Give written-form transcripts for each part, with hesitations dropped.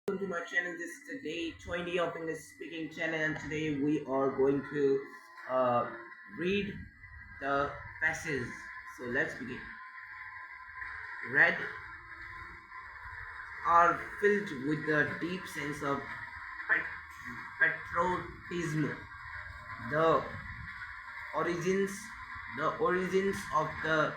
Welcome to my channel. This is the day 20 of English speaking channel, and today we are going to uh, read the passage. So let's begin. Red are filled with a deep sense of patriotism. The origins, the origins of the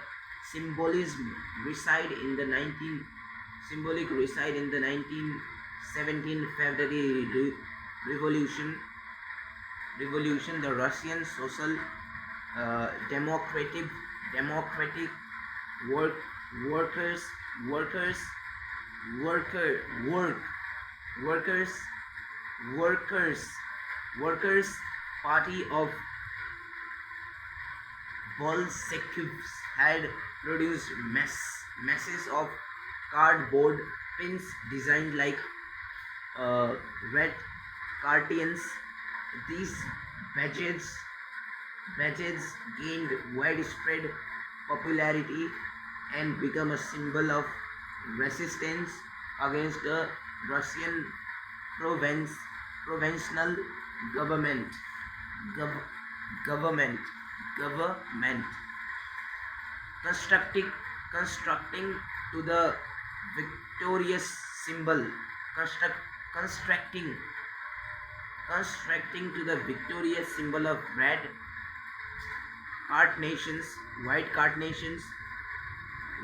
symbolism reside in the 1917 February Revolution. The Russian social democratic work workers workers worker work workers workers workers party of Bolsheviks had produced masses of cardboard pins designed like uh, red cartoons. These badges badges gained widespread popularity and become a symbol of resistance against the Russian province, provincial government. Gov- government government constructing constructing to the victorious symbol construct, constructing constructing to the victorious symbol of red carnations. White carnations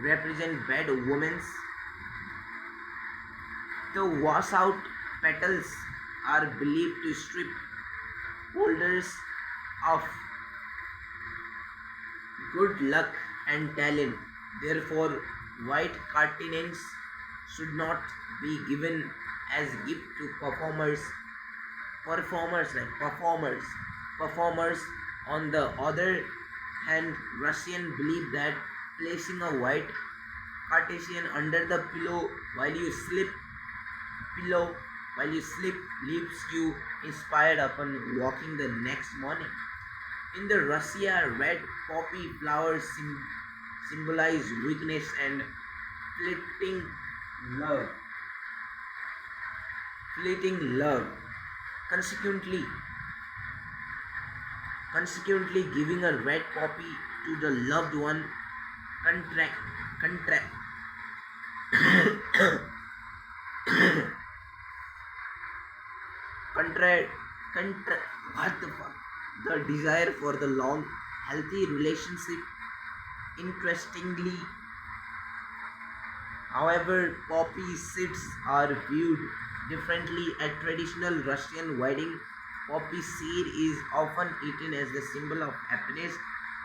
represent bad women's. The washout petals are believed to strip holders of good luck and talent. Therefore, white cartonnens should not be given as gift to performers. On the other hand, Russian believe that placing a white cartesian under the pillow while you sleep leaves you inspired upon walking the next morning. In the Russia, red poppy flowers symbolize weakness and fleeting love. Fleeting love. Consequently, consequently giving a red poppy to the loved one contract contract contra contra what the fuck, the desire for the long healthy relationship. Interestingly, however, poppy seeds are viewed differently at traditional Russian wedding. Poppy seed is often eaten as the symbol of happiness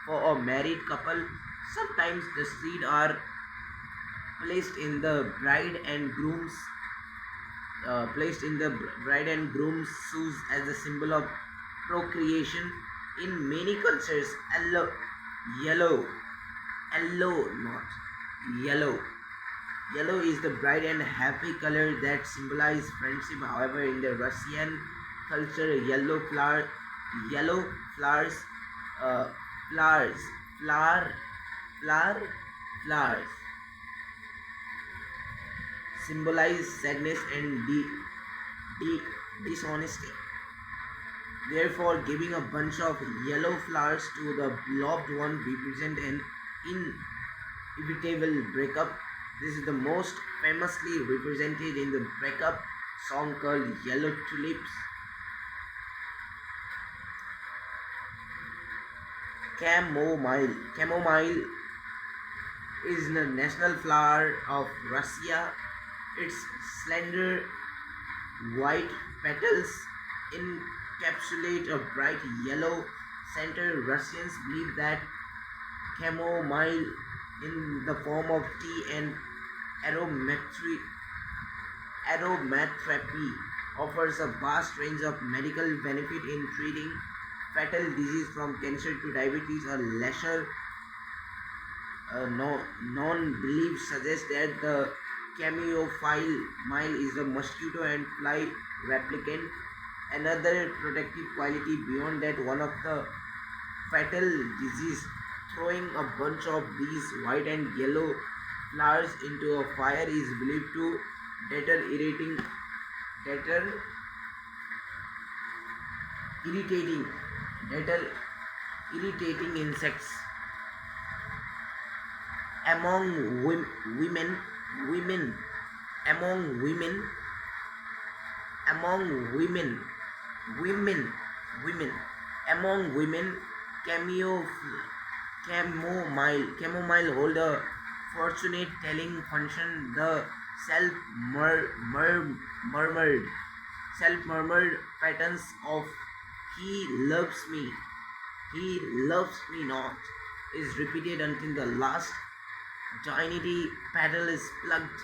for a married couple. Sometimes the seed are placed in the bride and groom's shoes as a symbol of procreation. In many cultures, yellow, not yellow. Yellow is the bright and happy color that symbolize friendship. However, in the Russian culture, yellow flowers, uh, flowers, flower, flower, flowers symbolize sadness and dishonesty. Therefore, giving a bunch of yellow flowers to the beloved one represent an inevitable breakup. This is the most famously represented in the breakup song called Yellow Tulips. Chamomile is the national flower of Russia. Its slender white petals encapsulate a bright yellow center. Russians believe that chamomile in the form of tea and aromatherapy offers a vast range of medical benefit in treating fatal disease from cancer to diabetes. A lesser non-belief suggests that the cameophile mile is a mosquito and fly replicant. Another protective quality beyond that one of the fatal disease. Throwing a bunch of these white and yellow flowers into a fire is believed to deter that irritating that are irritating insects among women women among among women women women among women cameo chamomile hold a fortunate telling function. The self murmured patterns of he loves me he loves me not is repeated until the last divinity petal is plucked.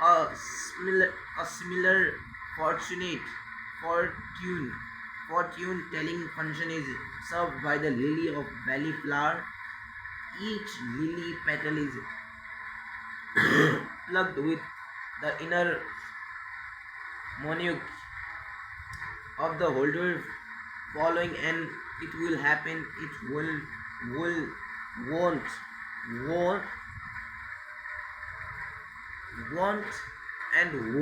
A similar fortunate fortune fortune telling function is served by the lily of valley flower. Each lily petal is plucked with the inner monarch of the holder following, and it will happen, it will won't won't won't and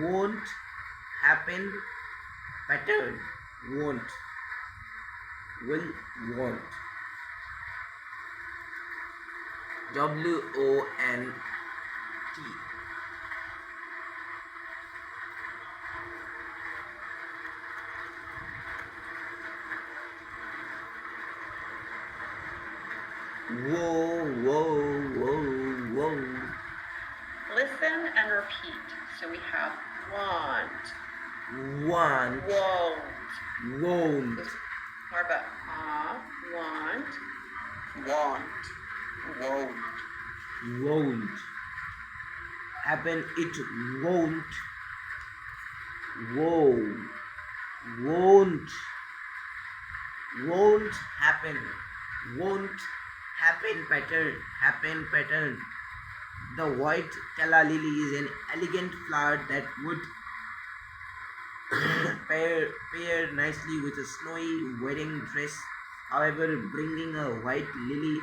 won't happen pattern won't will won't wont. Whoa, whoa, whoa, whoa. Listen and repeat. So we have want, Want, won't. won't, More about want, won't. won't happen, it won't, won't happen, won't happen pattern. The white calla lily is an elegant flower that would pair nicely with a snowy wedding dress. However, bringing a white lily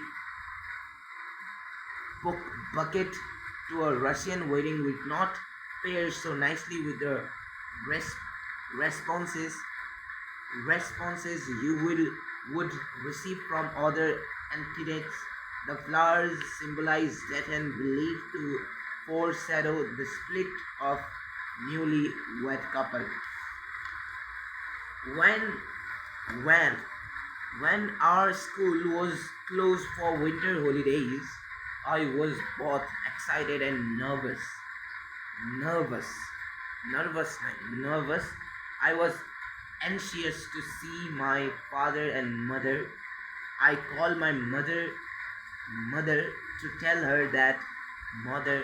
bucket to a Russian wedding would not pair so nicely with the res- responses you would receive from other entities. The flowers symbolize death and believed to foreshadow the split of newly wed couple. When when when our school was closed for winter holidays, I was both excited and nervous, nervous. I was anxious to see my father and mother. I called my mother to tell her that mother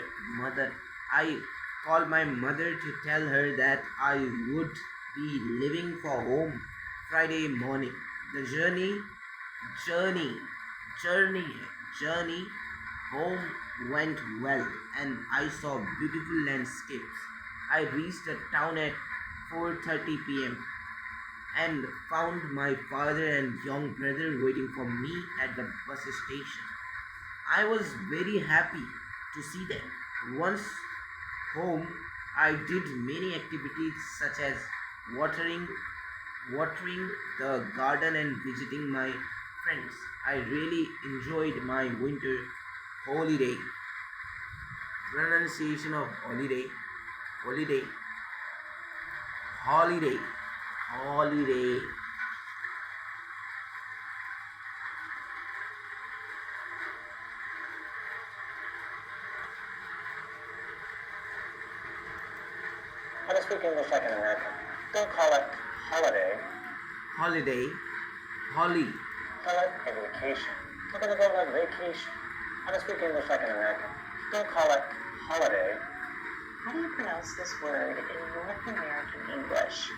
I called my mother to tell her that I would be leaving for home Friday morning. The journey journey journey home went well, and I saw beautiful landscapes. I reached the town at 4:30 p.m. and found my father and young brother waiting for me at the bus station. I was very happy to see them. Once home, I did many activities such as watering watering the garden and visiting my friends. I really enjoyed my winter holiday. Pronunciation of holiday, holiday, holiday. How to speak English like an American. Don't call it holiday. Holiday, holly, Call it a vacation. We're going to go on vacation. How to speak English like an American. Don't call it holiday. How do you pronounce this word in North American English?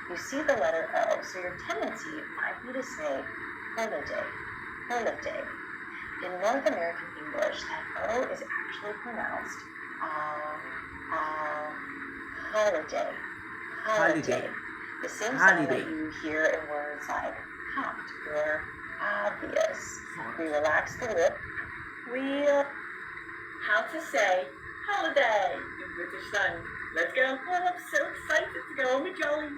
You see the letter O, so your tendency might be to say holiday, holiday. In North American English, that O is actually pronounced holiday, holiday. The same sound that you hear in words like hot or obvious. We relax the lip. How to say holiday. British slang. Let's go. Oh, I'm so excited to go on my jollies.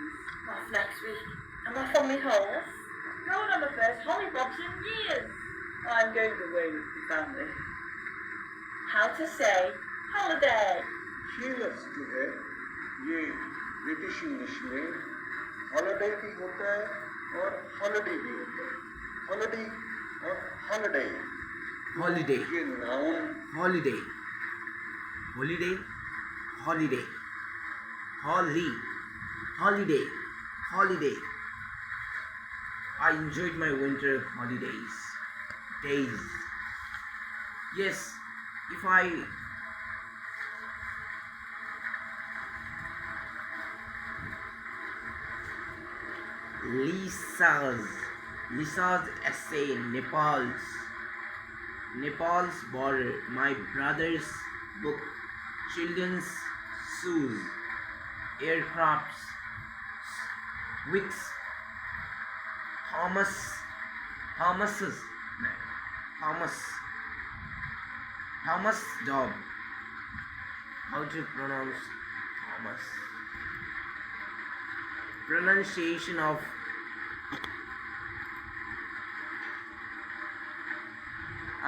Off next week. I'm off on my horse. Going on my first holly bobs in years. I'm going away with the family. How to say holiday. शीलस जो है ये British English में holiday भी होता है और holiday भी होता है हॉलिडे और हॉलिडे holiday, ये noun holiday, holiday, holiday, holly, holiday, holiday. I enjoyed my winter holidays. Days. Yes, if I Lisa's essay, Nepal's border, my brother's book, children's shoes, aircrafts, wicks, Thomas's, Thomas job. How to pronounce Thomas? Pronunciation of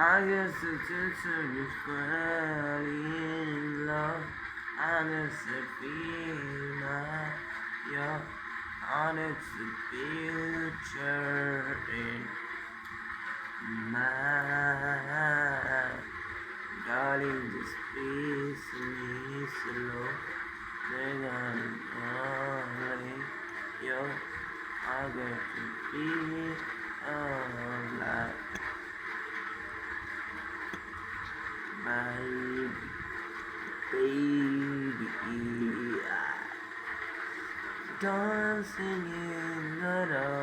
I guess it's is falling in love. And it's a feeling, yeah. And it's a picture in my darling. Just please me slow. Then I'm falling, yo. I got to be alive. My baby, dancing in the dark.